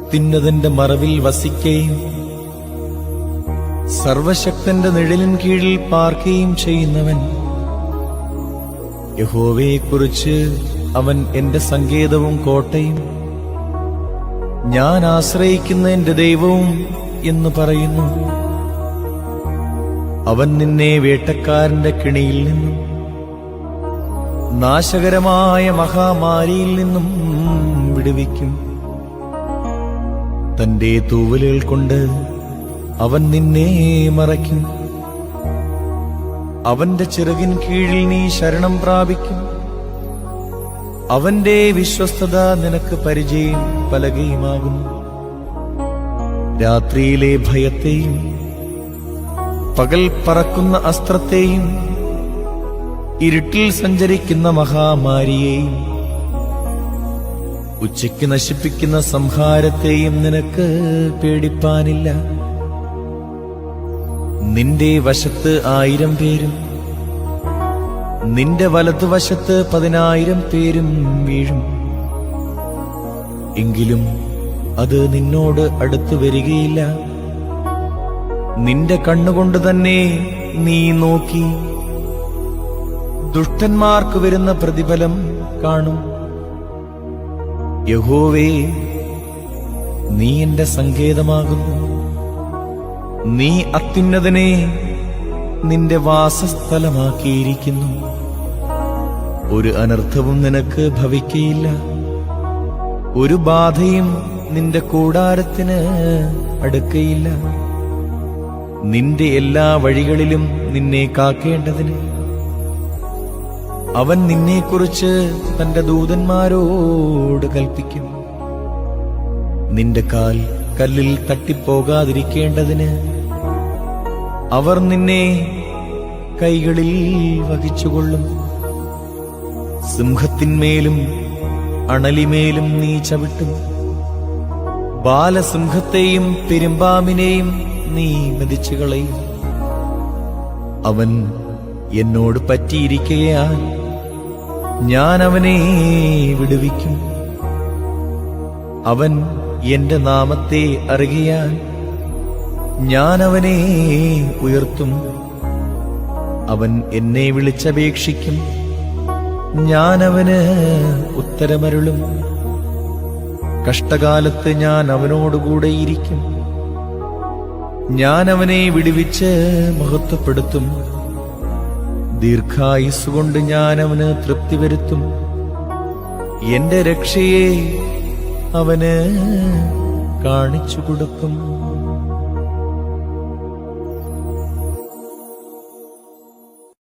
അത്യുന്നതന്റെ മറവിൽ വസിക്കുകയും സർവശക്തന്റെ നിഴലിൻ കീഴിൽ പാർക്കുകയും ചെയ്യുന്നവൻ. യഹോവയെക്കുറിച്ച് അവൻ എന്റെ സങ്കേതവും കോട്ടയും, ഞാൻ ആശ്രയിക്കുന്ന എന്റെ ദൈവവും എന്ന് പറയുന്നു. അവൻ നിന്നെ വേട്ടക്കാരന്റെ കെണിയിൽ നിന്നും നാശകരമായ മഹാമാരിയിൽ നിന്നും വിടുവിക്കും. തന്റെ തൂവലുകൾ കൊണ്ട് അവൻ നിന്നെ മറയ്ക്കും. അവന്റെ ചിറകിൻ കീഴിൽ നീ ശരണം പ്രാപിക്കും. അവന്റെ വിശ്വസ്തത നിനക്ക് പരിചയം പലകയുമാകുന്നു. രാത്രിയിലെ ഭയത്തെയും പകൽ പറക്കുന്ന അസ്ത്രത്തെയും ഇരുട്ടിൽ സഞ്ചരിക്കുന്ന മഹാമാരിയെയും ഉച്ചയ്ക്ക് നശിപ്പിക്കുന്ന സംഹാരത്തെയും നിനക്ക് പേടിപ്പാനില്ല. നിന്റെ വശത്ത് 1000 പേരും നിന്റെ വലതുവശത്ത് 10,000 പേരും വീഴും, എങ്കിലും അത് നിന്നോട് അടുത്തു വരികയില്ല. നിന്റെ കണ്ണുകൊണ്ട് തന്നെ നീ നോക്കി ദുഷ്ടന്മാർക്ക് വരുന്ന പ്രതിഫലം കാണും. യഹോവേ, നീ എന്റെ സങ്കേതമാകുന്നു. നീ അത്യുന്നതനെ നിന്റെ വാസസ്ഥലമാക്കിയിരിക്കുന്നു. ഒരു അനർത്ഥവും നിനക്ക് ഭവിക്കയില്ല. ഒരു ബാധയും നിന്റെ കൂടാരത്തിന് അടുക്കയില്ല. നിന്റെ എല്ലാ വഴികളിലും നിന്നെ കാക്കേണ്ടതിന് അവൻ നിന്നെക്കുറിച്ച് തന്റെ ദൂതന്മാരോട് കൽപ്പിക്കും. നിന്റെ കാൽ കല്ലിൽ തട്ടിപ്പോകാതിരിക്കേണ്ടതിന് അവർ നിന്നെ കൈകളിൽ വഹിച്ചുകൊള്ളും. സിംഹത്തിന്മേലും അണലിമേലും നീ ചവിട്ടും. ബാലസിംഹത്തെയും പെരുമ്പാമ്പിനെയും നീ മെതിച്ചുകളയും. അവൻ എന്നോട് പറ്റിയിരിക്കുകയാൽ ഞാൻ അവനെ വിടുവിക്കും. അവൻ എന്റെ നാമത്തെ അറിയാൻ ഞാൻ അവനെ ഉയർത്തും. അവൻ എന്നെ വിളിച്ചപേക്ഷിക്കും, ഞാൻ അവന് ഉത്തരമരുളും. കഷ്ടകാലത്ത് ഞാൻ അവനോടുകൂടെയിരിക്കും. ഞാൻ അവനെ വിടുവിച്ച് മഹത്വപ്പെടുത്തും. ദീർഘായുസ്സുകൊണ്ട് ഞാൻ അവന് തൃപ്തി വരുത്തും. എന്റെ രക്ഷയെ അവന് കാണിച്ചു കൊടുക്കും.